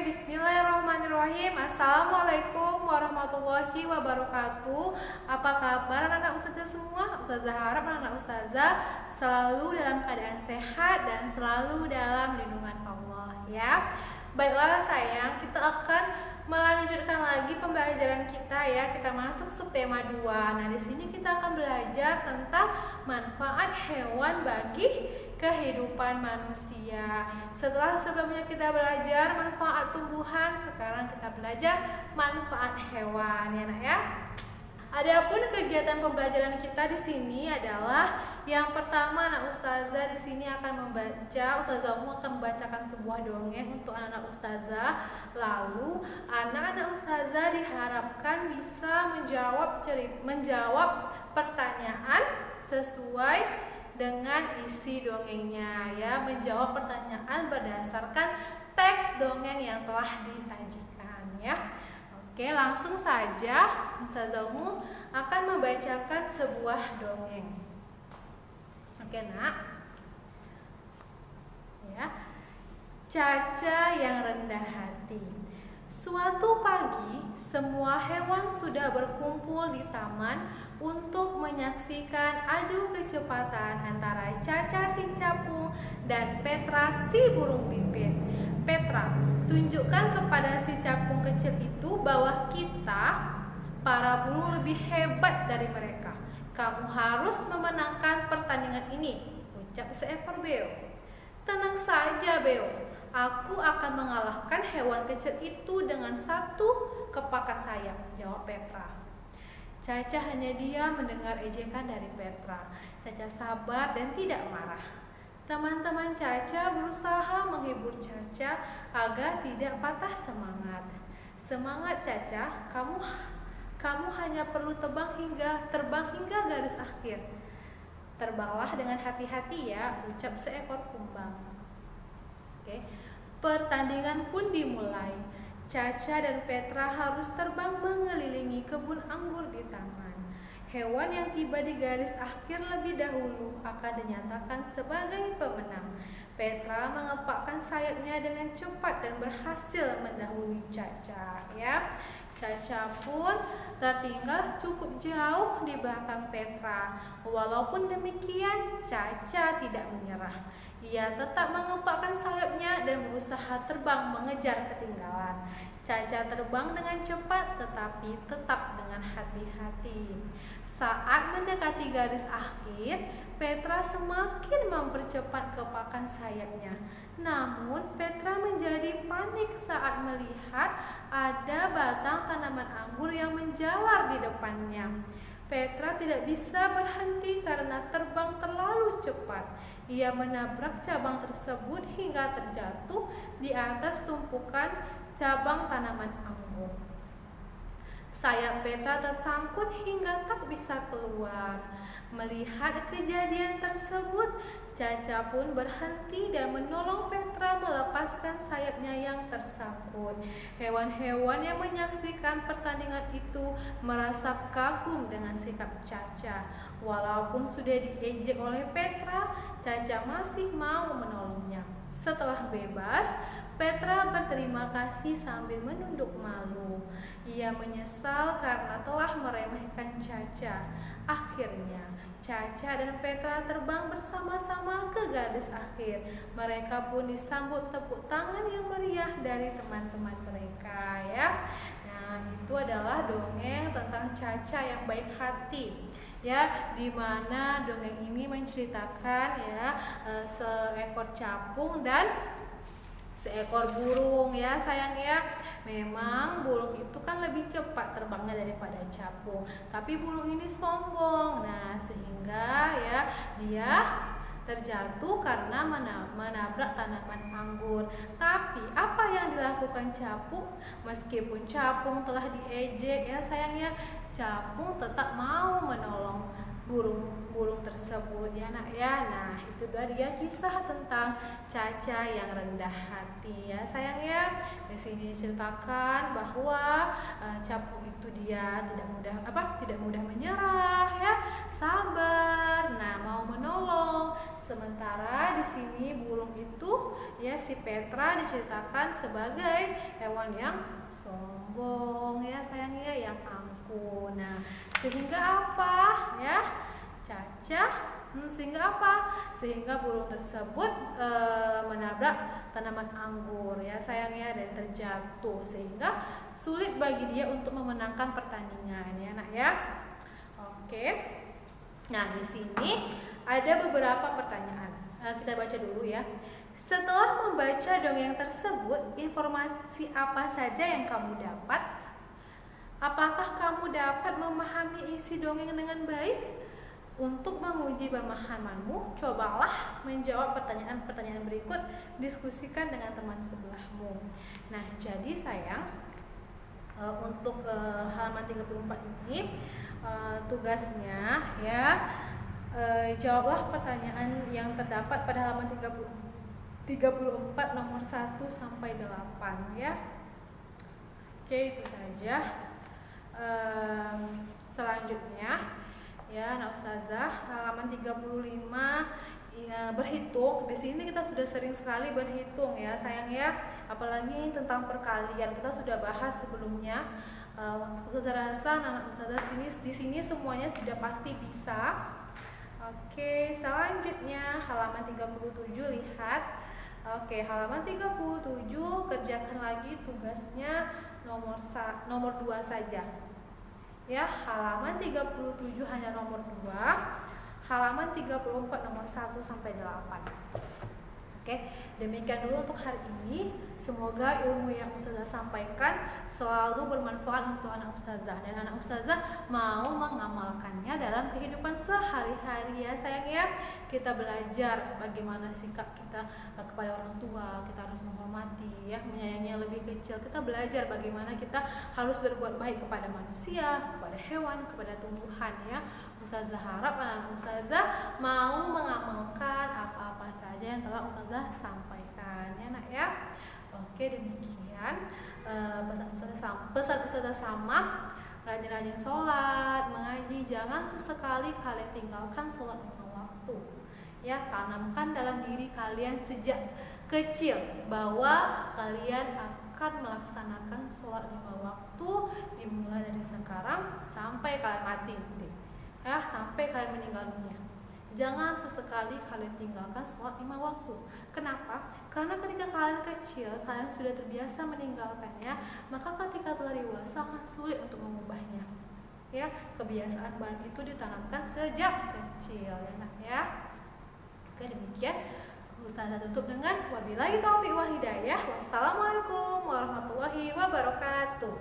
Bismillahirrahmanirrahim. Assalamualaikum warahmatullahi wabarakatuh. Apa kabar anak-anak ustazah semua? Ustazah harap anak-anak ustazah selalu dalam keadaan sehat dan selalu dalam lindungan Allah ya. Baiklah sayang, kita akan melanjutkan lagi pembelajaran kita ya. Kita masuk subtema 2. Nah, di sini kita akan belajar tentang manfaat hewan bagi kehidupan manusia. Setelah sebelumnya kita belajar manfaat tumbuhan, sekarang kita belajar manfaat hewan ya nak ya. Adapun kegiatan pembelajaran kita di sini adalah yang pertama, anak ustazah di sini akan membaca, ustazah akan membacakan sebuah dongeng untuk anak-anak ustazah. Lalu anak-anak ustazah diharapkan bisa menjawab pertanyaan sesuai dengan isi dongengnya ya, menjawab pertanyaan berdasarkan teks dongeng yang telah disajikan ya. Oke, langsung saja Ustazah Umu akan membacakan sebuah dongeng. Oke nak ya. Caca yang rendah hati. Suatu pagi, semua hewan sudah berkumpul di taman untuk menyaksikan adu kecepatan antara Caca si capung dan Petra si burung pipit. Petra, tunjukkan kepada si capung kecil itu bahwa kita, para burung, lebih hebat dari mereka. Kamu harus memenangkan pertandingan ini, ucap seekor beo. Tenang saja beo, aku akan mengalahkan hewan kecil itu dengan satu kepakan sayap, jawab Petra. Caca hanya diam mendengar ejekan dari Petra. Caca sabar dan tidak marah. Teman-teman Caca berusaha menghibur Caca agar tidak patah semangat. Semangat Caca, kamu hanya perlu terbang hingga garis akhir. Terbanglah dengan hati-hati ya, ucap seekor kumbang. Oke. Pertandingan pun dimulai. Caca dan Petra harus terbang mengelilingi kebun anggur di taman. Hewan yang tiba di garis akhir lebih dahulu akan dinyatakan sebagai pemenang. Petra mengepakkan sayapnya dengan cepat dan berhasil mendahului Caca ya. Caca pun tertinggal cukup jauh di belakang Petra. Walaupun demikian, Caca tidak menyerah. Ia tetap mengepakkan sayapnya dan berusaha terbang mengejar ketinggalan. Caca terbang dengan cepat tetapi tetap dengan hati-hati. Saat mendekati garis akhir, Petra semakin mempercepat kepakan sayapnya. Namun Petra menjadi panik saat melihat ada batang tanaman anggur yang menjalar di depannya. Petra tidak bisa berhenti karena terbang terlalu cepat. Ia menabrak cabang tersebut hingga terjatuh di atas tumpukan cabang tanaman anggur. Sayap Petra tersangkut hingga tak bisa keluar. Melihat kejadian tersebut, Caca pun berhenti dan menolong Petra melepaskan sayapnya yang tersangkut. Hewan-hewan yang menyaksikan pertandingan itu merasa kagum dengan sikap Caca. Walaupun sudah diejek oleh Petra, Caca masih mau menolongnya. Setelah bebas, Petra berterima kasih sambil menunduk malu. Ia menyesal karena telah meremehkan Caca. Akhirnya, Caca dan Petra terbang bersama-sama ke garis akhir. Mereka pun disambut tepuk tangan yang meriah dari teman-teman mereka ya. Nah, itu adalah dongeng tentang Caca yang baik hati. Ya, di mana dongeng ini menceritakan ya seekor capung dan seekor burung ya sayang ya. Memang burung itu kan lebih cepat terbangnya daripada capung, tapi burung ini sombong. Nah, sehingga ya dia terjatuh karena menabrak tanaman anggur. Tapi apa yang dilakukan capung? Meskipun capung telah diejek ya sayangnya, capung tetap mau menolong burung burung tersebut ya nak ya. Nah itu tadi ya kisah tentang Caca yang rendah hati ya sayang ya. Di sini diceritakan bahwa capung itu dia tidak mudah menyerah ya, sabar, nah mau menolong. Sementara di sini burung itu ya si Petra diceritakan sebagai hewan yang sombong ya sayang ya, yang angkuh. Nah sehingga apa ya Caca sehingga burung tersebut menabrak tanaman anggur ya sayang ya, dan terjatuh sehingga sulit bagi dia untuk memenangkan pertandingan ya nak ya. Oke. Nah di sini ada beberapa pertanyaan. Kita baca dulu ya. Setelah membaca dongeng tersebut, informasi apa saja yang kamu dapat? Apakah kamu dapat memahami isi dongeng dengan baik? Untuk menguji pemahamanmu, cobalah menjawab pertanyaan-pertanyaan berikut, diskusikan dengan teman sebelahmu. Nah, jadi sayang, untuk halaman 34 ini tugasnya ya, jawablah pertanyaan yang terdapat pada halaman 34 nomor 1 sampai 8 ya. Oke, itu saja. Selanjutnya ya anak ustazah, halaman 35 berhitung. Di sini kita sudah sering sekali berhitung ya sayang ya, apalagi tentang perkalian kita sudah bahas sebelumnya. Ustazah rasa anak ustazah di sini semuanya sudah pasti bisa. Oke, selanjutnya halaman 37 lihat. Oke, halaman 37 kerjakan lagi tugasnya nomor 2 saja. Ya, halaman 37 hanya nomor 2, halaman 34 nomor 1 sampai 8. Oke, demikian dulu untuk hari ini. Semoga ilmu yang ustazah sampaikan selalu bermanfaat untuk anak ustazah, dan anak ustazah mau mengamalkannya dalam kehidupan sehari-hari ya sayang ya. Kita belajar bagaimana sikap kita kepada orang tua, kita harus menghormati ya, menyayangi yang lebih kecil. Kita belajar bagaimana kita harus berbuat baik kepada manusia, kepada hewan, kepada tumbuhan ya. Ustazah harap anak ustazah mau mengamalkan apa-apa saja yang telah ustazah sampaikan ya nak ya. Oke, demikian pesan ustazah sama, rajin-rajin sholat, mengaji, jangan sesekali kalian tinggalkan sholat 5 waktu ya. Tanamkan dalam diri kalian sejak kecil bahwa kalian akan melaksanakan sholat 5 waktu dimulai dari sekarang sampai kalian mati ya, sampai kalian meninggal dunia. Jangan sesekali kalian tinggalkan sholat 5 waktu. Kenapa? Karena ketika kalian kecil, kalian sudah terbiasa meninggalkannya, maka ketika telah dewasa akan sulit untuk mengubahnya. Ya, kebiasaan baik itu ditanamkan sejak kecil ya nak ya. Oke, demikian. Ustazah tutup dengan wabillahi taufiq wal hidayah. Wassalamualaikum warahmatullahi wabarakatuh.